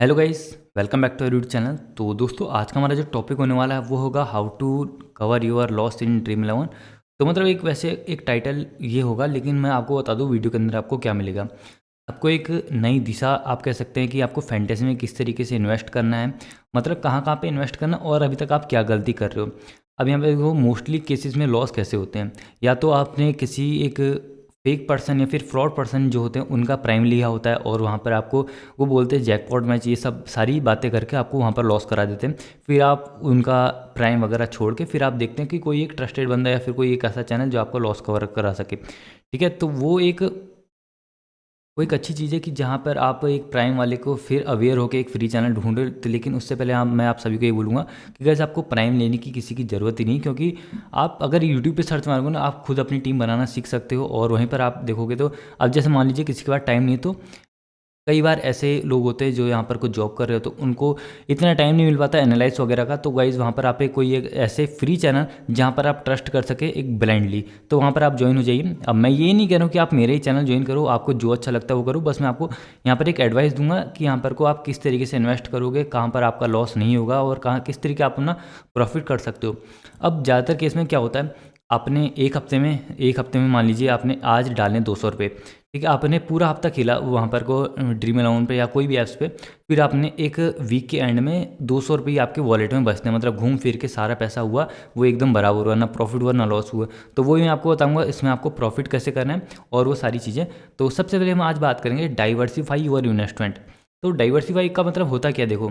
Hello guys, welcome back to YouTube channel. तो दोस्तों, आज का हमारा जो टॉपिक होने वाला है वो होगा how to cover your loss in Dream Eleven. तो मतलब एक वैसे एक टाइटल ये होगा, लेकिन मैं आपको बता दूं वीडियो के अंदर आपको क्या मिलेगा। आपको एक नई दिशा आप कह सकते हैं कि आपको फैंटेसी में किस तरीके से इन्वेस्ट करना है, मतलब कहाँ कहाँ पे इन्वेस्ट करना और अभी तक आप क्या गलती कर रहे हो। अब यहाँ पे देखो, मोस्टली केसेस में लॉस कैसे होते हैं, या तो आपने किसी एक फेक पर्सन या फिर फ्रॉड पर्सन जो होते हैं उनका प्राइम लिया होता है और वहाँ पर आपको वो बोलते हैं जैकपॉट मैच, ये सब सारी बातें करके आपको वहाँ पर लॉस करा देते हैं। फिर आप उनका प्राइम वगैरह छोड़ के फिर आप देखते हैं कि कोई एक ट्रस्टेड बंदा या फिर कोई एक ऐसा चैनल जो आपको लॉस कवर करा सके। ठीक है, तो वो एक अच्छी चीज़ है कि जहाँ पर आप एक प्राइम वाले को फिर अवेयर होकर एक फ्री चैनल ढूंढे। तो लेकिन उससे पहले मैं आप सभी को ये बोलूँगा कि गैस आपको प्राइम लेने की किसी की ज़रूरत ही नहीं, क्योंकि आप अगर यूट्यूब पे सर्च मारोगे ना, आप खुद अपनी टीम बनाना सीख सकते हो और वहीं पर आप देखोगे। तो अब जैसे मान लीजिए किसी के पास टाइम नहीं है, तो कई बार ऐसे लोग होते हैं जो यहाँ पर कुछ जॉब कर रहे हो तो उनको इतना टाइम नहीं मिल पाता एनालाइज वगैरह का। तो गाइज़ वहाँ पर आप एक कोई एक ऐसे फ्री चैनल जहाँ पर आप ट्रस्ट कर सके एक ब्लाइंडली, तो वहाँ पर आप ज्वाइन हो जाइए। अब मैं ये नहीं कह रहा हूँ कि आप मेरे ही चैनल ज्वाइन करो, आपको जो अच्छा लगता है वो करो। बस मैं आपको यहाँ पर एक एडवाइस दूंगा कि यहाँ पर को आप किस तरीके से इन्वेस्ट करोगे, कहाँ पर आपका लॉस नहीं होगा और कहाँ किस तरीके आप अपना प्रॉफिट कर सकते हो। अब ज़्यादातर केस में क्या होता है, आपने एक हफ्ते में मान लीजिए आपने आज डालें 200 रुपये। ठीक है, आपने पूरा हफ्ता खेला वहाँ पर को ड्रीम इलेवन पे या कोई भी ऐप्स पे, फिर आपने एक वीक के एंड में 200 रुपये आपके वॉलेट में बचते हैं, मतलब घूम फिर के सारा पैसा हुआ वो एकदम बराबर हुआ, ना प्रॉफिट हुआ ना लॉस हुआ। तो वही मैं आपको बताऊंगा इसमें आपको प्रॉफिट कैसे करना है और वो सारी चीज़ें। तो सबसे पहले हम आज बात करेंगे डाइवर्सिफाई योर इन्वेस्टमेंट। तो डाइवर्सिफाई का मतलब होता क्या, देखो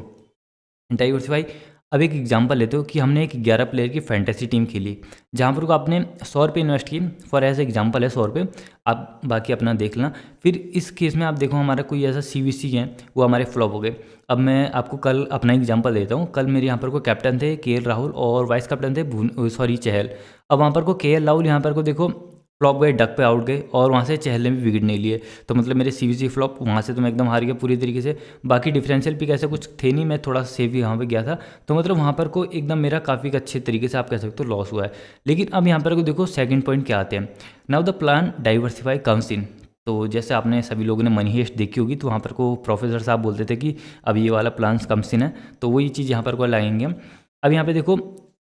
डाइवर्सिफाई। अब एक एग्जांपल लेते हो कि हमने एक 11 प्लेयर की फैंटेसी टीम खेली, जहाँ पर को आपने 100 रुपये इन्वेस्ट किए, फॉर एज एग्जांपल है 100 रुपये। आप बाकी अपना देख लेना। फिर इस केस में आप देखो हमारा कोई ऐसा सीवीसी है वो हमारे फ्लॉप हो गए। अब मैं आपको कल अपना एग्जांपल देता हूँ। कल मेरे यहाँ पर को कैप्टन थे केएल राहुल और वाइस कैप्टन थे चहल। अब वहाँ पर को केएल राहुल यहाँ पर को देखो फ्लॉप गए, डक पे आउट गए और वहाँ से चहल ने भी विकेट नहीं लिए। तो मतलब मेरे सीवीसी फ्लॉप वहाँ से तो मैं एकदम हार गया पूरी तरीके से। बाकी डिफरेंशियल पिक ऐसा कुछ थे नहीं, मैं थोड़ा सेव ही यहाँ पे गया था। तो मतलब वहाँ पर को एकदम मेरा काफ़ी अच्छे तरीके से आप कह सकते हो लॉस हुआ है। लेकिन अब यहाँ पर को देखो सेकंड पॉइंट क्या आते हैं। Now the plan diversify comes in. तो जैसे आपने सभी लोगों ने मनी हेस्ट देखी होगी, तो वहाँ पर को प्रोफेसर साहब बोलते थे कि अब ये वाला प्लान कम्स इन है। तो वही चीज़ यहाँ पर को लगाएंगे हम। अब यहाँ पे देखो,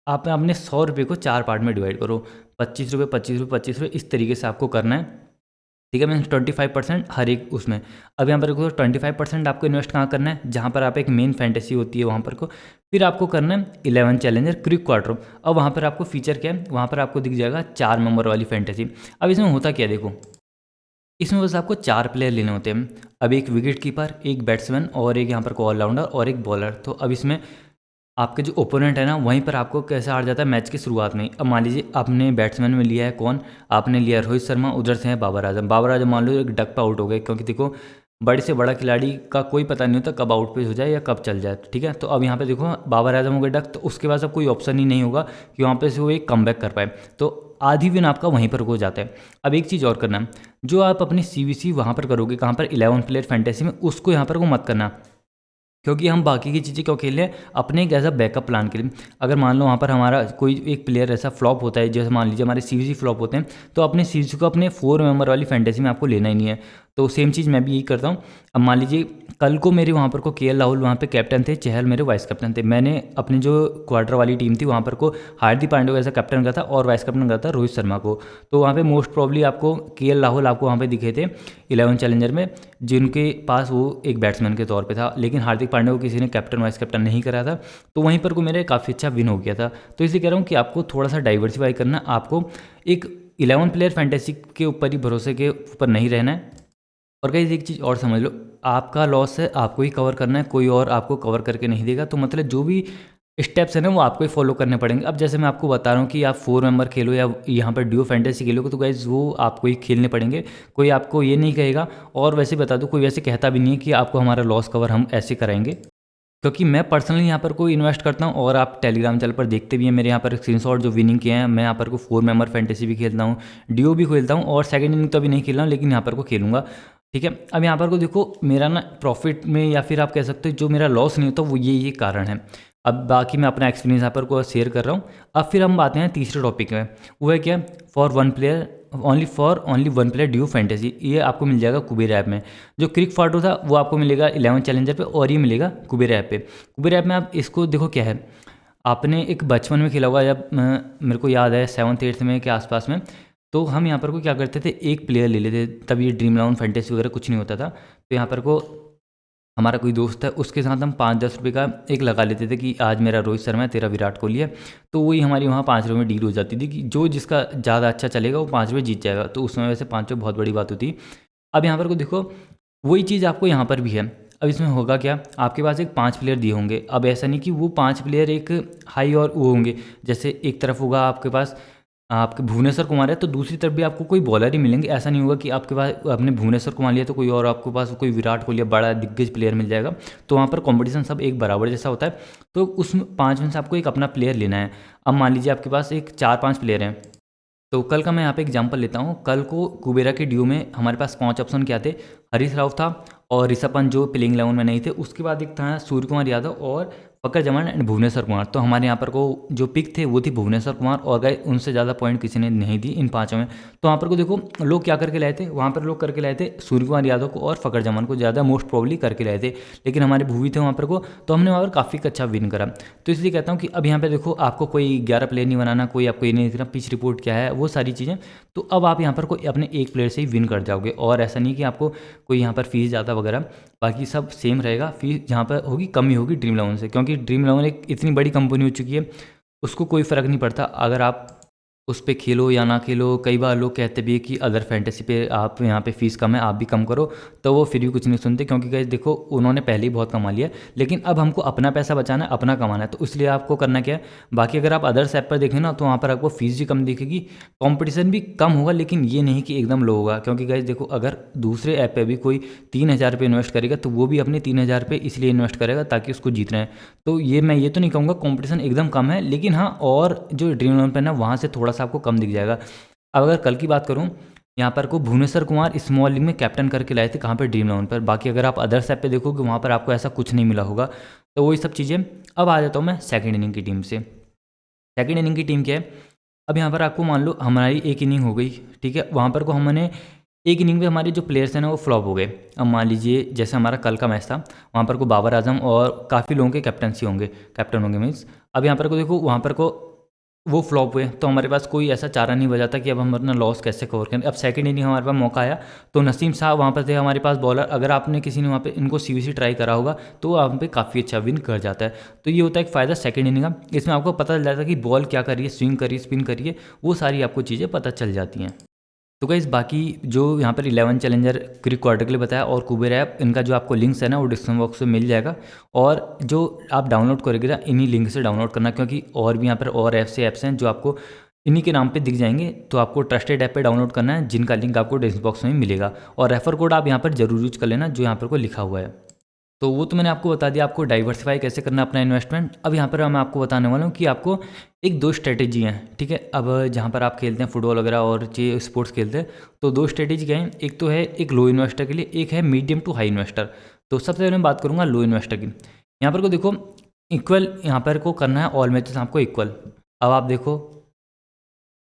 आप अपने 100 रुपये को 4 पार्ट में डिवाइड करो, 25 रुपये 25 रुपये 25 रुपये, इस तरीके से आपको करना है। ठीक है, मीन्स 25% हर एक उसमें। अब यहाँ पर देखो 25% आपको इन्वेस्ट कहाँ करना है, जहाँ पर आप एक मेन फैंटेसी होती है वहाँ पर को। फिर आपको करना है 11 चैलेंजर क्रिक क्वार्टर। अब वहाँ पर आपको फीचर क्या है, वहाँ पर आपको दिख जाएगा 4 मेंबर वाली फैंटेसी। अब इसमें होता क्या है, देखो इसमें बस आपको 4 प्लेयर लेने होते हैं। अब एक विकेट कीपर, एक बैट्समैन और एक यहाँ पर को ऑलराउंडर और एक बॉलर। तो अब इसमें आपके जो ओपोनेंट है ना, वहीं पर आपको कैसे हार जाता है मैच की शुरुआत में ही। अब मान लीजिए आपने बैट्समैन में लिया है कौन, आपने लिया रोहित शर्मा, उधर से है बाबर आजम। बाबर आजम मान लो एक डक पे आउट हो गए, क्योंकि देखो बड़े से बड़ा खिलाड़ी का कोई पता नहीं होता कब आउट पे हो जाए या कब चल जाए। ठीक है, तो अब यहाँ पे देखो बाबर आजम हो गए डक, तो उसके बाद अब कोई ऑप्शन ही नहीं होगा कि वहाँ पे से वो एक कमबैक कर पाए। तो आधी विन आपका वहीं पर हो जाता है। अब एक चीज़ और करना है, जो आप अपनी सीवीसी वहाँ पर करोगे, कहाँ पर 11 प्लेयर फैंटेसी में, उसको यहाँ पर को मत करना, क्योंकि हम बाकी की चीज़ें क्यों खेल रहे हैं, अपने एक ऐसा बैकअप प्लान के लिए। अगर मान लो वहाँ पर हमारा कोई एक प्लेयर ऐसा फ्लॉप होता है, जैसे मान लीजिए हमारे सीवीसी फ्लॉप होते हैं, तो अपने सीवीसी को अपने 4 मेंबर वाली फैंटेसी में आपको लेना ही नहीं है। तो सेम चीज़ मैं भी यही करता हूँ। अब मान लीजिए कल को मेरे वहाँ पर को केएल राहुल वहाँ पे कैप्टन थे, चहल मेरे वाइस कैप्टन थे। मैंने अपनी जो क्वार्टर वाली टीम थी वहाँ पर को हार्दिक पांड्या को ऐसा कैप्टन करा था और वाइस कैप्टन करा था रोहित शर्मा को। तो वहाँ पे मोस्ट प्रॉब्ली आपको केएल राहुल आपको वहाँ पे दिखे थे 11 चैलेंजर में, जिनके पास वो एक बैट्समैन के तौर पे था। लेकिन हार्दिक पांड्या को किसी ने कैप्टन वाइस कैप्टन नहीं करा था, तो वहीं पर को मेरे काफ़ी अच्छा विन हो गया था। तो इसलिए कह रहा हूँ कि आपको थोड़ा सा डाइवर्सिफाई करना, आपको एक 11 प्लेयर फैंटेसी के ऊपर ही भरोसे के ऊपर नहीं रहना है। और गाइस एक चीज़ और समझ लो, आपका लॉस है आपको ही कवर करना है, कोई और आपको कवर करके नहीं देगा। तो मतलब जो भी स्टेप्स हैं ना वो आपको ही फॉलो करने पड़ेंगे। अब जैसे मैं आपको बता रहा हूँ कि आप 4 मेंबर खेलो या यहाँ पर ड्यू फैंटेसी खेलोगे, तो गाइज वो आपको ही खेलने पड़ेंगे, कोई आपको ये नहीं कहेगा। और वैसे बता दो, कोई वैसे कहता भी नहीं है कि आपको हमारा लॉस कवर हम ऐसे कराएंगे, क्योंकि मैं पर्सनली यहाँ पर कोई इन्वेस्ट करता हूँ और आप टेलीग्राम चैनल पर देखते भी हैं मेरे यहाँ पर स्क्रीनशॉट जो विनिंग किए हैं। मैं यहाँ पर को 4 मेंबर फैंटेसी भी खेलता हूँ, ड्यू भी खेलता हूँ और सेकंड इनिंग तो अभी नहीं खेल रहा हूँ, लेकिन यहाँ पर को खेलूंगा। ठीक है, अब यहाँ पर को देखो मेरा ना प्रॉफिट में या फिर आप कह सकते हो जो मेरा लॉस नहीं होता वो ये कारण है। अब बाकी मैं अपना एक्सपीरियंस यहाँ पर को शेयर कर रहा हूँ। अब फिर हम आते हैं तीसरे टॉपिक में, वो है क्या, for 1 player only one player due fantasy, ये आपको मिल जाएगा कुबेर ऐप में। जो क्रिक फाटो था वो आपको मिलेगा 11 चैलेंजर पे, और ये मिलेगा कुबेर ऐप पे। कुबेर ऐप में आप इसको देखो क्या है, आपने एक बचपन में खेला हुआ, जब मेरे को याद है 7th-8th में के आसपास में, तो हम यहाँ पर को क्या करते थे, एक प्लेयर ले लेते, तब ये ड्रीम 11 फैंटेसी वगैरह कुछ नहीं होता था। तो यहाँ पर को हमारा कोई दोस्त है, उसके साथ हम 5-10 रुपये का एक लगा लेते थे कि आज मेरा रोहित शर्मा है, तेरा विराट कोहली है। तो वही हमारी वहाँ 5 रुपये में डील हो जाती थी कि जो जिसका ज़्यादा अच्छा चलेगा वो 5 रुपये जीत जाएगा। तो उस समय वैसे 5 रुपये बहुत बड़ी बात होती। अब यहाँ पर को देखो वही चीज़ आपको यहाँ पर भी है। अब इसमें होगा क्या, आपके पास एक 5 प्लेयर दिए होंगे। अब ऐसा नहीं कि वो 5 प्लेयर एक हाई और वो होंगे, जैसे एक तरफ होगा आपके पास आपके भुवनेश्वर कुमार है तो दूसरी तरफ भी आपको कोई बॉलर ही मिलेंगे। ऐसा नहीं होगा कि आपके पास आपने भुवनेश्वर कुमार लिया तो कोई और आपके पास कोई विराट कोहली बड़ा दिग्गज प्लेयर मिल जाएगा। तो वहाँ पर कंपटीशन सब एक बराबर जैसा होता है। तो उस 5 में से आपको एक अपना प्लेयर लेना है। अब मान लीजिए आपके पास एक 4-5 प्लेयर हैं। तो कल का मैं यहाँ पे एग्जांपल लेता हूँ। कल को कुबेरा के ड्यू में हमारे पास 5 ऑप्शन क्या थे, हरीश राव था और ऋषभ पंत जो प्लेइंग 11 में नहीं थे, उसके बाद एक था सूर्य कुमार यादव और फकर जमान एंड भुवनेश्वर कुमार। तो हमारे यहाँ पर को जो पिक थे वो थी भुवनेश्वर कुमार, और गए उनसे ज़्यादा पॉइंट किसी ने नहीं दी इन 5 में। तो वहाँ पर को देखो लोग क्या करके लाए थे, वहाँ पर लोग करके लाए थे सूर्य कुमार यादव को और फकर जमान को ज़्यादा मोस्ट प्रॉब्ली करके लाए थे, लेकिन हमारे भूवी थे वहाँ पर को, तो हमने वहाँ पर काफ़ी अच्छा विन करा। तो इसलिए कहता हूँ कि अब यहाँ पर देखो आपको कोई 11 प्लेयर नहीं बनाना, कोई आपको ये नहीं देखना पिच रिपोर्ट क्या है, वो सारी चीज़ें। तो अब आप यहाँ पर कोई अपने एक प्लेयर से ही विन कर जाओगे, और ऐसा नहीं कि आपको कोई यहाँ पर फीस ज़्यादा वगैरह, बाकी सब सेम रहेगा। फीस जहाँ पर होगी कम ही होगी ड्रीम 11 से, क्योंकि ड्रीम 11 एक इतनी बड़ी कंपनी हो चुकी है, उसको कोई फ़र्क नहीं पड़ता अगर आप उस पे खेलो या ना खेलो। कई बार लोग कहते भी है कि अदर फैंटेसी पे आप यहाँ पे फीस कम है आप भी कम करो, तो वो फिर भी कुछ नहीं सुनते, क्योंकि गाइस देखो उन्होंने पहले ही बहुत कमा लिया, लेकिन अब हमको अपना पैसा बचाना है, अपना कमाना है। तो इसलिए आपको करना क्या है, बाकी अगर आप अदर्स ऐप पर देखें ना तो वहाँ पर आपको फीस भी कम दिखेगी, कंपटीशन भी कम होगा, लेकिन ये नहीं कि एकदम लो होगा। क्योंकि गाइस देखो अगर दूसरे ऐप पर भी कोई 3,000 रुपये इन्वेस्ट करेगा तो वो भी अपने 3,000 रुपये इसलिए इन्वेस्ट करेगा ताकि उसको जीतना है। तो ये मैं ये तो नहीं कहूँगा कॉम्पिटिशन एकदम कम है, लेकिन हाँ और जो ड्रीम 11 पर ना वहाँ से थोड़ा सा आपको कम दिख जाएगा। अब अगर कल की बात करूं, यहाँ पर को भुवनेश्वर कुमार स्मॉल लीग में कैप्टन करके लाए थे, कहाँ पर ड्रीम 11 पर। बाकी अगर आप अदर्स ऐप पे देखोगे वहाँ पर आपको ऐसा कुछ नहीं मिला होगा। तो वही सब चीज़ें। अब आ जाता हूँ मैं सेकंड इनिंग की टीम से। सेकंड इनिंग की टीम क्या है, अब यहाँ पर आपको मान लो हमारी एक इनिंग हो गई, ठीक है। वहाँ पर को हमने एक इनिंग में हमारे जो प्लेयर्स हैं ना वो फ्लॉप हो गए। अब मान लीजिए जैसे हमारा कल का मैच था, वहाँ पर को बाबर आजम और काफ़ी लोगों के कैप्टन होंगे मीन्स। अब यहाँ पर को देखो वहाँ पर को वो फ्लॉप हुए, तो हमारे पास कोई ऐसा चारा नहीं बचा था कि अब हम अपना लॉस कैसे कवर करें। अब सेकंड इनिंग हमारे पास मौका आया, तो नसीम साहब वहाँ पर थे हमारे पास बॉलर। अगर आपने किसी ने वहाँ पे इनको सीवीसी ट्राई करा होगा तो वहाँ पे काफ़ी अच्छा विन कर जाता है। तो ये होता है एक फ़ायदा सेकंड इनिंग का, इसमें आपको पता चल जाता है कि बॉल क्या करिए, स्विंग करिए, स्पिन करिए, वो सारी आपको चीज़ें पता चल जाती हैं। तो गाइस बाकी जो यहाँ पर 11 चैलेंजर क्रिक क्वार्टर के लिए बताया और कुबेर ऐप, इनका जो आपको लिंक्स है ना वो डिस्क्रिप्शन बॉक्स में मिल जाएगा। और जो आप डाउनलोड करोगे ना इन्हीं लिंक से डाउनलोड करना, क्योंकि और भी यहाँ पर और ऐप्स हैं जो आपको इन्हीं के नाम पे दिख जाएंगे। तो आपको ट्रस्टेड ऐप पे डाउनलोड करना है, जिनका लिंक आपको डिस्क्रिप्शन बॉक्स में मिलेगा। और रेफर कोड आप यहाँ पर जरूर यूज कर लेना जो यहाँ पर को लिखा हुआ है। तो वो तो मैंने आपको बता दिया आपको डाइवर्सिफाई कैसे करना अपना इन्वेस्टमेंट। अब यहाँ पर मैं आपको बताने वाला हूँ कि आपको एक 2 स्ट्रेटेजी हैं, ठीक है। अब जहाँ पर आप खेलते हैं फुटबॉल वगैरह और ये स्पोर्ट्स खेलते हैं, तो 2 स्ट्रेटेजी क्या हैं। एक तो है एक लो इन्वेस्टर के लिए, एक है मीडियम टू हाई इन्वेस्टर। तो सबसे पहले मैं बात करूँगा लो इन्वेस्टर की। यहाँ पर को देखो इक्वल यहाँ पर को करना है, ऑल मैचेस आपको इक्वल। अब आप देखो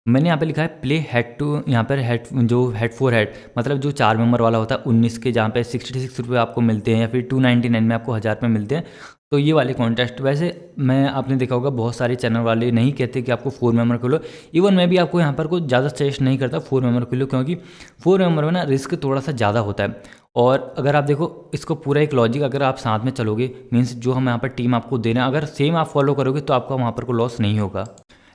मैंने यहाँ पे लिखा है प्ले हेड टू, यहाँ पर हेड जो हेड फॉर हेड मतलब जो 4 मेंबर वाला होता है 19 के, जहाँ पे 66 रुपये आपको मिलते हैं या फिर 299 में आपको 1000 रुपये मिलते हैं। तो ये वाले कॉन्टेस्ट वैसे मैं आपने देखा होगा बहुत सारे चैनल वाले नहीं कहते कि आपको 4 मेंबर को लो। इवन मैं भी आपको यहाँ पर कुछ ज़्यादा सजेस्ट नहीं करता 4 मेंबर को लो, क्योंकि 4 मेंबर में ना रिस्क थोड़ा सा ज़्यादा होता है। और अगर आप देखो इसको पूरा एक लॉजिक अगर आप साथ में चलोगे, मीन्स जो हम यहाँ पर टीम आपको दे रहे हैं अगर सेम आप फॉलो करोगे तो आपका वहाँ पर कोई लॉस नहीं होगा।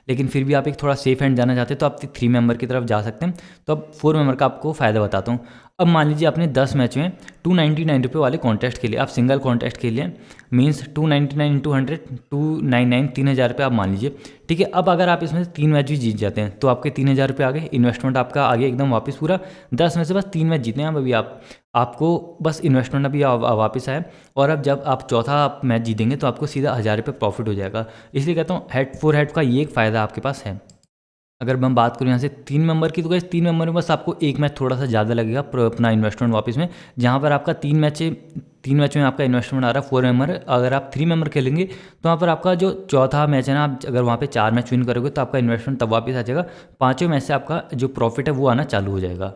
लेकिन फिर भी आप एक थोड़ा सेफ हैंड जाना चाहते हैं तो आप 3 मेंबर की तरफ जा सकते हैं। तो अब 4 मेंबर का आपको फ़ायदा बताता हूँ। अब मान लीजिए आपने 10 मैच में 299 रुपये वाले कॉन्टेस्ट के लिए आप सिंगल कॉन्टेस्ट के लिए, मीन्स 299 इंटू 100 299 3,000 रुपये आप मान लीजिए, ठीक है। अब अगर आप इसमें से 3 मैच भी जीत जाते हैं तो आपके 3,000 रुपये आ गए, इन्वेस्टमेंट आपका आ गया एकदम वापस पूरा। 10 में से बस 3 मैच जीते हैं अब अभी आपको बस इन्वेस्टमेंट अभी वापस आया। और अब जब आप चौथा आप मैच जीतेंगे तो आपको सीधा 1,000 रुपये प्रॉफिट हो जाएगा। इसलिए कहता हूँ हेड फॉर हेड का ये एक फ़ायदा आपके पास है। अगर मैं बात करूँ यहाँ से 3 मेंबर की, तो गाइस 3 मेंबर में बस आपको एक मैच थोड़ा सा ज़्यादा लगेगा अपना इन्वेस्टमेंट वापस में, जहाँ पर आपका 3 मैच 3 मैच में आपका इन्वेस्टमेंट आ रहा है 4 मेंबर। अगर आप 3 मेंबर खेलेंगे तो वहाँ पर आपका जो चौथा मैच है ना, आप अगर वहाँ पे 4 मैच विन करोगे तो आपका इन्वेस्टमेंट तब वापस आ जाएगा, 5वें मैच से आपका जो प्रॉफिट है वो आना चालू हो जाएगा।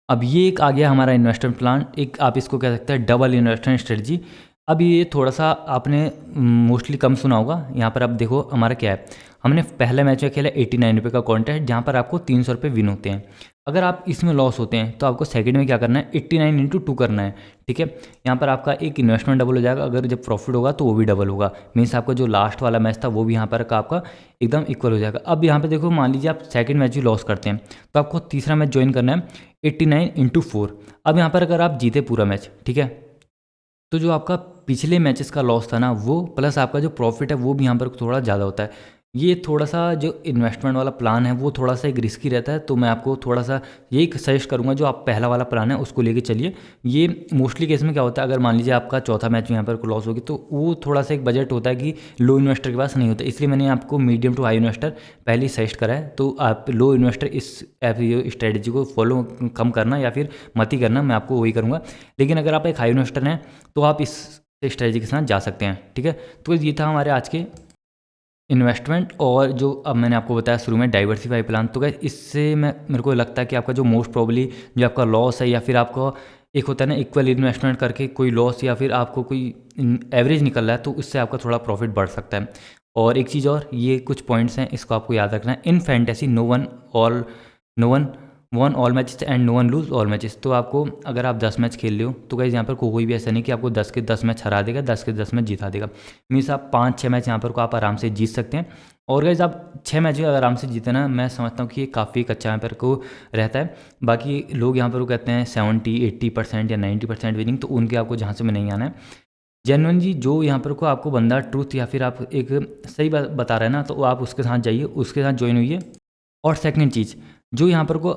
अब ये एक आ गया हमारा इन्वेस्टमेंट प्लान, एक आप इसको कह सकते हैं डबल इन्वेस्टमेंट स्ट्रेटजी। अब ये थोड़ा सा आपने मोस्टली कम सुना होगा। यहाँ पर आप देखो हमारा क्या है, हमने पहले मैच में खेला 89 रुपये का कॉन्टेस्ट, जहाँ पर आपको 300 रुपये विन होते हैं। अगर आप इसमें लॉस होते हैं तो आपको सेकंड में क्या करना है, 89 इंटू 2 करना है, ठीक है। यहाँ पर आपका एक इन्वेस्टमेंट डबल हो जाएगा, अगर जब प्रॉफिट होगा तो वो भी डबल होगा। मीन्स आपका जो लास्ट वाला मैच था वो भी यहाँ पर का आपका एकदम इक्वल हो जाएगा। अब यहाँ पे देखो, मान लीजिए आप सेकंड मैच भी लॉस करते हैं तो आपको तीसरा मैच ज्वाइन करना है 89 इंटू 4। अब यहाँ पर अगर आप जीते पूरा मैच, ठीक है, तो जो आपका पिछले मैचेस का लॉस था ना वो प्लस आपका जो प्रॉफिट है वो भी यहाँ पर थोड़ा ज़्यादा होता है। ये थोड़ा सा जो इन्वेस्टमेंट वाला प्लान है वो थोड़ा सा एक रिस्की रहता है, तो मैं आपको थोड़ा सा यही सजेस्ट करूँगा, जो आप पहला वाला प्लान है उसको लेके चलिए। ये मोस्टली केस में क्या होता है, अगर मान लीजिए आपका चौथा मैच यहाँ पर लॉस होगी तो वो थोड़ा सा एक बजट होता है कि लो इन्वेस्टर के पास नहीं होता, इसलिए मैंने आपको मीडियम टू हाई इन्वेस्टर पहले ही सजेस्ट करा है। तो आप लो इन्वेस्टर इस स्ट्रेटजी को फॉलो कम करना या फिर मत ही करना, मैं आपको वही करूँगा। लेकिन अगर आप एक हाई इन्वेस्टर हैं तो आप इस स्ट्रेटजी के साथ जा सकते हैं, ठीक है। तो ये था हमारे आज के इन्वेस्टमेंट, और जो अब मैंने आपको बताया शुरू में डाइवर्सिफाई प्लान। तो गाइस इससे मेरे को लगता है कि आपका जो मोस्ट प्रॉब्ली जो आपका लॉस है, या फिर आपको एक होता है ना इक्वल इन्वेस्टमेंट करके कोई लॉस या फिर आपको कोई एवरेज निकल रहा है, तो उससे आपका थोड़ा प्रॉफिट बढ़ सकता है। और एक चीज़ और, ये कुछ पॉइंट्स हैं इसको आपको याद रखना है। In fantasy no one won all matches and no one lose all matches. तो आपको अगर आप 10 मैच खेल रहे हो तो गाइस यहाँ पर कोई भी ऐसा नहीं कि आपको 10 के 10 मैच हरा देगा, 10 के 10 मैच जिता देगा। मीन्स आप 5-6 मैच यहाँ पर को आप आराम से जीत सकते हैं। और गाइस आप 6 मैच भी अगर आराम से जीते ना, मैं समझता हूँ कि ये काफ़ी एक अच्छा यहाँ पर को रहता है। बाकी लोग यहाँ पर वो कहते हैं 70-80% या 90% विनिंग, तो उनके आपको जहाँ से में नहीं आना है। जेन्युइन जी जो यहाँ पर को आपको बंदा ट्रूथ या फिर आप एक सही बात बता रहे हैं ना, तो आप उसके साथ जाइए, उसके साथ ज्वाइन हुई है। और सेकंड चीज़, जो यहाँ पर को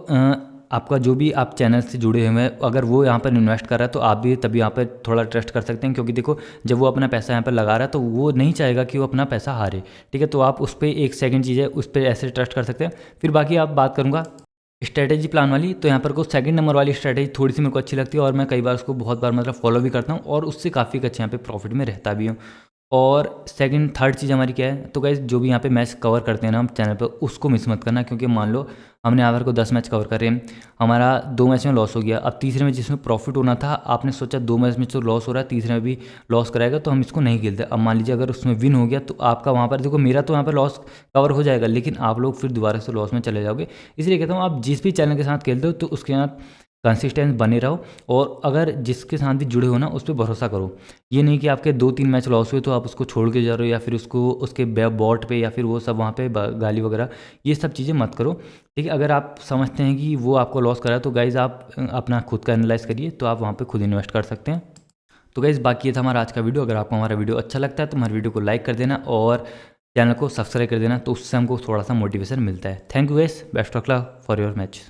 आपका जो भी आप चैनल से जुड़े हुए हैं, अगर वो यहाँ पर इन्वेस्ट कर रहा है तो आप भी तभी यहाँ पर थोड़ा ट्रस्ट कर सकते हैं, क्योंकि देखो जब वो अपना पैसा यहाँ पर लगा रहा है तो वो नहीं चाहेगा कि वो अपना पैसा हारे, ठीक है। तो आप उस पर एक सेकंड चीज़ है, उस पर ऐसे ट्रस्ट कर सकते हैं। फिर बाकी आप बात करूँगा स्ट्रैटेजी प्लान वाली, तो यहाँ पर को सेकंड नंबर वाली स्ट्रैटेजी थोड़ी सी मेरे को अच्छी लगती है, और मैं कई बार उसको बहुत बार मतलब फॉलो भी करता हूँ, और उससे काफ़ी अच्छे यहाँ पे प्रॉफिट में रहता भी हूँ। और सेकंड थर्ड चीज़ हमारी क्या है, तो गाइस जो भी यहाँ पे मैच कवर करते हैं ना हम चैनल पे, उसको मिस मत करना। क्योंकि मान लो हमने यहाँ पर को 10 मैच कवर करे, हमारा 2 मैच में लॉस हो गया, अब तीसरे में जिसमें प्रॉफिट होना था आपने सोचा 2 मैच में तो लॉस हो रहा है, तीसरे में भी लॉस कराएगा, तो हम इसको नहीं खेलते। अब मान लीजिए अगर उसमें विन हो गया तो आपका वहाँ पर देखो, मेरा तो यहाँ पर लॉस कवर हो जाएगा, लेकिन आप लोग फिर दोबारा से लॉस में चले जाओगे। इसलिए कहता हूँ आप जिस भी चैनल के साथ खेलते हो तो उसके साथ कंसिस्टेंस बने रहो, और अगर जिसके साथ भी जुड़े हो ना उस पर भरोसा करो। ये नहीं कि आपके 2-3 मैच लॉस हुए तो आप उसको छोड़ के जा रहे हो, या फिर उसको उसके बॉट पे या फिर वो सब वहाँ पे गाली वगैरह, ये सब चीज़ें मत करो, ठीक है। अगर आप समझते हैं कि वो आपको लॉस करा है तो गाइज़ आप अपना खुद का एनालाइज करिए, तो आप वहाँ पर खुद इन्वेस्ट कर सकते हैं। तो गाइज़ बाकी ये था हमारा आज का वीडियो। अगर आपको हमारा वीडियो अच्छा लगता है तो हमारे वीडियो को लाइक कर देना और चैनल को सब्सक्राइब कर देना, तो उससे हमको थोड़ा सा मोटिवेशन मिलता है। Thank you guys, best of luck for your match.